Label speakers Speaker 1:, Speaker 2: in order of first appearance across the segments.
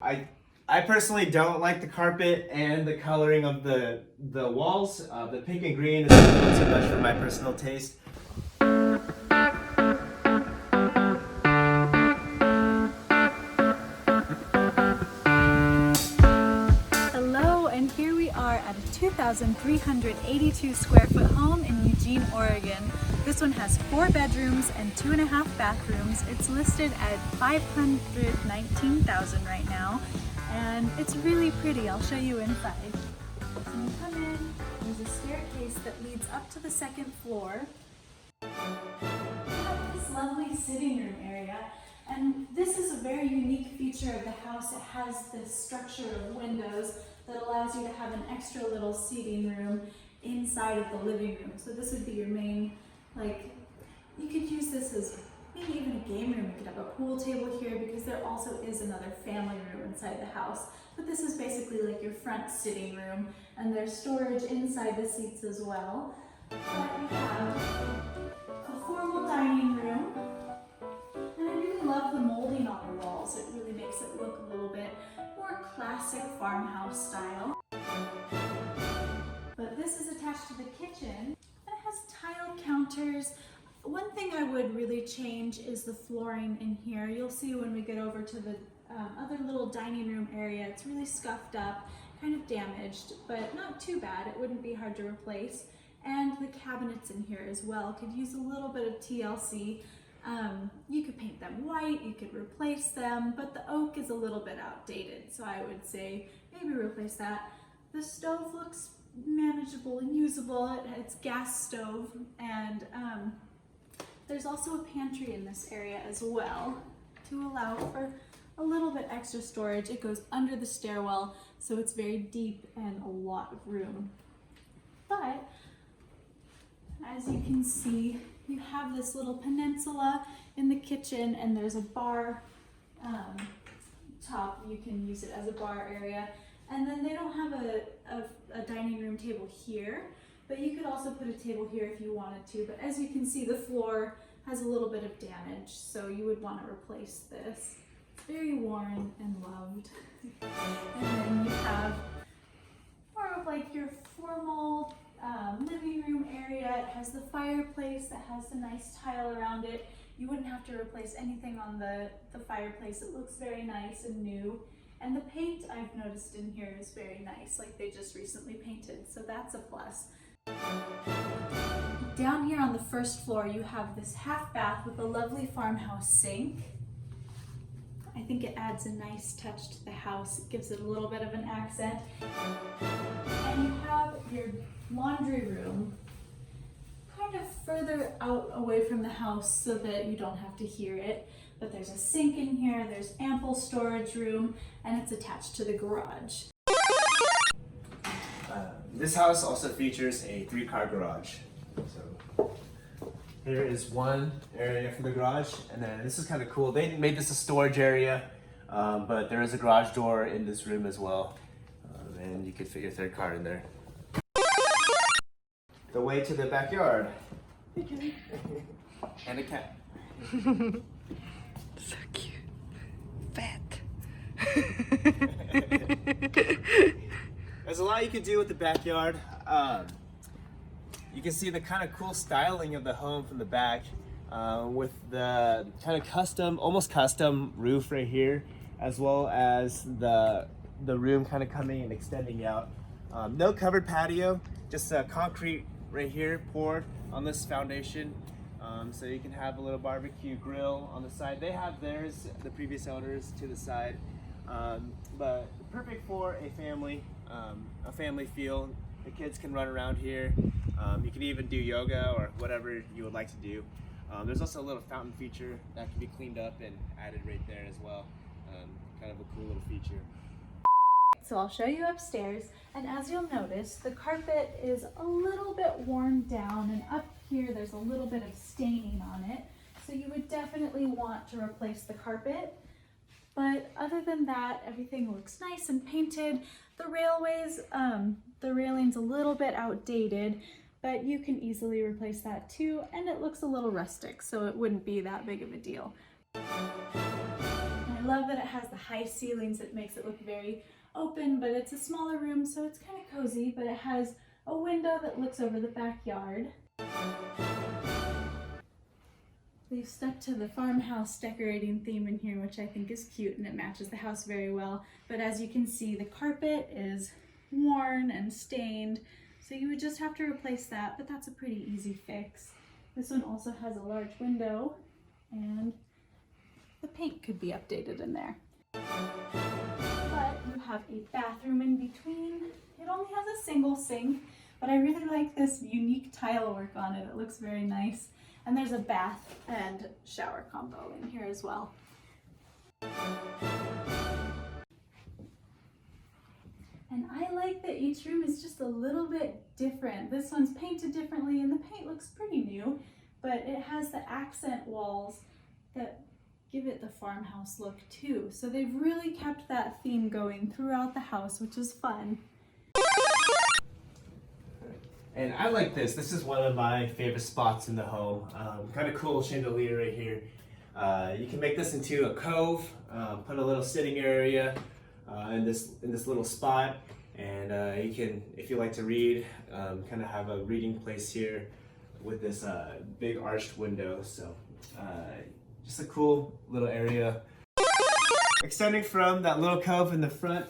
Speaker 1: I personally don't like the carpet and the coloring of the walls. The pink and green is a little too much for my personal taste.
Speaker 2: Hello, and here we are at a 2,382 square foot home in Eugene, Oregon. This one has 4 bedrooms and 2.5 bathrooms. It's listed at $519,000 right now. And it's really pretty. I'll show you inside. So you come in, there's a staircase that leads up to the 2nd floor. We have this lovely sitting room area, and this is a very unique feature of the house. It has this structure of windows that allows you to have an extra little seating room inside of the living room. So this would be your main, you could use this as maybe even a game room. You could have a pool table here because there also is another family room inside the house. But this is basically like your front sitting room, and there's storage inside the seats as well. But you have a formal dining room, and I really love the molding on the walls. It really makes it look a little bit more classic farmhouse style. But this is attached to the kitchen, and it has tile counters. One thing I would really change is the flooring in here. You'll see when we get over to the other little dining room area, it's really scuffed up, kind of damaged, but not too bad. It wouldn't be hard to replace. And the cabinets in here as well could use a little bit of TLC. You could paint them white, you could replace them, but the oak is a little bit outdated, so I would say maybe replace that. The stove looks manageable and usable. It's gas stove, and there's also a pantry in this area as well to allow for a little bit extra storage. It goes under the stairwell, so it's very deep and a lot of room. But as you can see, you have this little peninsula in the kitchen, and there's a bar top. You can use it as a bar area. And then they don't have a dining room table here, but you could also put a table here if you wanted to. But as you can see, the floor has a little bit of damage, so you would want to replace this. It's very worn and loved. And then you have more of like your formal living room area. It has the fireplace that has the nice tile around it. You wouldn't have to replace anything on the fireplace. It looks very nice and new. And the paint I've noticed in here is very nice, like they just recently painted, so that's a plus. Down here on the 1st floor, you have this half bath with a lovely farmhouse sink. I think it adds a nice touch to the house. It gives it a little bit of an accent. And you have your laundry room kind of further out away from the house so that you don't have to hear it. But there's a sink in here, there's ample storage room, and it's attached to the garage.
Speaker 1: This house also features a 3-car garage. So here is one area for the garage, and then this is kind of cool. They made this a storage area, but there is a garage door in this room as well, and you could fit your 3rd car in there. The way to the backyard. And a cat.
Speaker 3: So cute. Fat.
Speaker 1: There's a lot you can do with the backyard. You can see the kind of cool styling of the home from the back, with the kind of custom, almost custom roof right here, as well as the room kind of coming and extending out. No covered patio, just concrete right here poured on this foundation. So you can have a little barbecue grill on the side. They have theirs, the previous owners, to the side. But perfect for a family feel. The kids can run around here. You can even do yoga or whatever you would like to do. There's also a little fountain feature that can be cleaned up and added right there as well. Kind of a cool little feature.
Speaker 2: So I'll show you upstairs, and as you'll notice, the carpet is a little bit worn down, and up here there's a little bit of staining on it. So you would definitely want to replace the carpet. But other than that, everything looks nice and painted. The railing's a little bit outdated, but you can easily replace that too, and it looks a little rustic, so it wouldn't be that big of a deal. I love that it has the high ceilings. It makes it look very open, but it's a smaller room, so it's kind of cozy, but it has a window that looks over the backyard. They've stuck to the farmhouse decorating theme in here, which I think is cute, and it matches the house very well. But as you can see, the carpet is worn and stained, so you would just have to replace that, but that's a pretty easy fix. This one also has a large window, and the paint could be updated in there. But you have a bathroom in between. It only has a single sink, but I really like this unique tile work on it. It looks very nice. And there's a bath and shower combo in here as well. And I like that each room is just a little bit different. This one's painted differently and the paint looks pretty new, but it has the accent walls that give it the farmhouse look too. So they've really kept that theme going throughout the house, which is fun.
Speaker 1: And I like this. This is one of my favorite spots in the home. Kind of cool chandelier right here. You can make this into a cove, put a little sitting area in this little spot, and you can, if you like to read, kind of have a reading place here with this big arched window. So just a cool little area. Extending from that little cove in the front,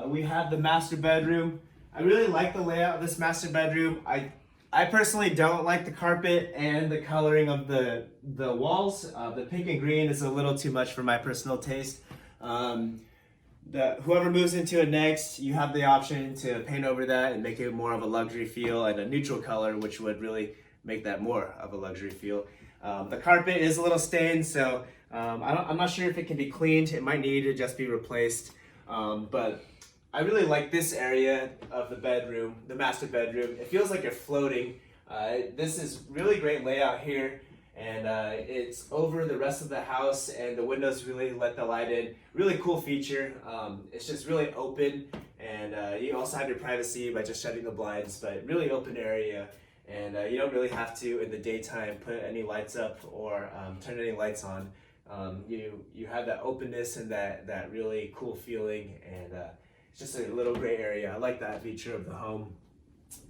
Speaker 1: we have the master bedroom. I really like the layout of this master bedroom. I personally don't like the carpet and the coloring of the walls. The pink and green is a little too much for my personal taste. Whoever moves into it next, you have the option to paint over that and make it more of a luxury feel, and a neutral color, which would really make that more of a luxury feel. The carpet is a little stained, so I'm not sure if it can be cleaned. It might need to just be replaced, but I really like this area of the bedroom, the master bedroom. It feels like you're floating. This is really great layout here, and it's over the rest of the house, and the windows really let the light in. Really cool feature. It's just really open, and you also have your privacy by just shutting the blinds, but really open area, and you don't really have to in the daytime put any lights up or turn any lights on. You have that openness and that really cool feeling, and it's just a little gray area. I like that feature of the home.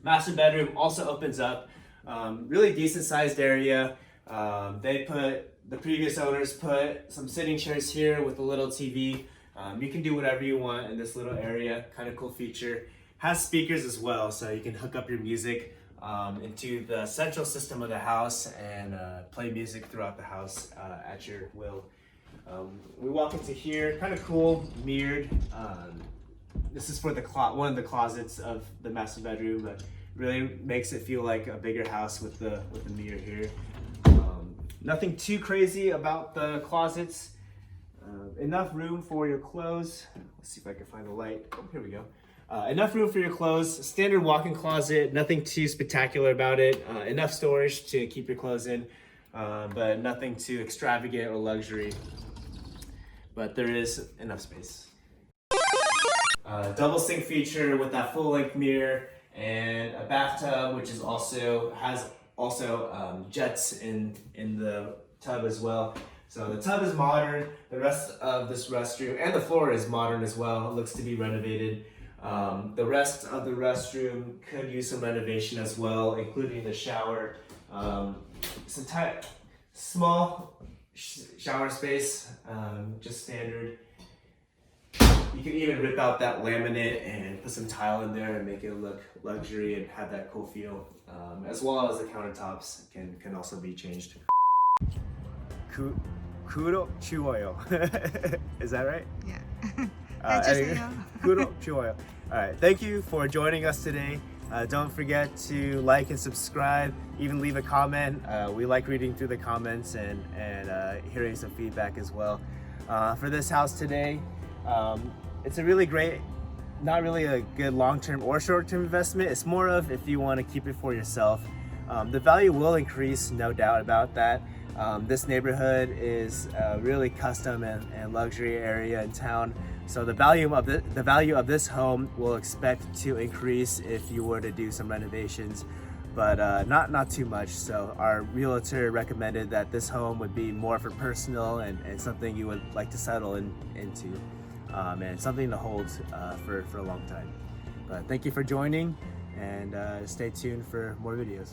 Speaker 1: Master bedroom also opens up. Really decent sized area. The previous owners put some sitting chairs here with a little TV. You can do whatever you want in this little area. Kind of cool feature. Has speakers as well, so you can hook up your music into the central system of the house and play music throughout the house at your will. We walk into here, kind of cool, mirrored. This is for one of the closets of the master bedroom, but really makes it feel like a bigger house with the mirror here. Nothing too crazy about the closets. Enough room for your clothes. Let's see if I can find the light. Oh, here we go. Enough room for your clothes. Standard walk-in closet. Nothing too spectacular about it. Enough storage to keep your clothes in, but nothing too extravagant or luxury. But there is enough space. Double sink feature with that full-length mirror, and a bathtub, which is has jets in the tub as well. So the tub is modern. The rest of this restroom and the floor is modern as well. It looks to be renovated. The rest of the restroom could use some renovation as well, including the shower. Some small shower space, just standard. You can even rip out that laminate and put some tile in there and make it look luxury and have that cool feel. As well as the countertops can also be changed. 구독 좋아요. Is that right?
Speaker 3: Yeah.
Speaker 1: 해주세요. 구독 좋아요. All right, thank you for joining us today. Don't forget to like and subscribe. Even leave a comment. We like reading through the comments and hearing some feedback as well. For this house today, it's a really great, not really a good long-term or short-term investment. It's more of if you want to keep it for yourself. The value will increase, no doubt about that. This neighborhood is a really custom and luxury area in town. So the value of this home will expect to increase if you were to do some renovations. but not too much. So our realtor recommended that this home would be more for personal and something you would like to settle into, and something to hold for a long time. But thank you for joining, and stay tuned for more videos.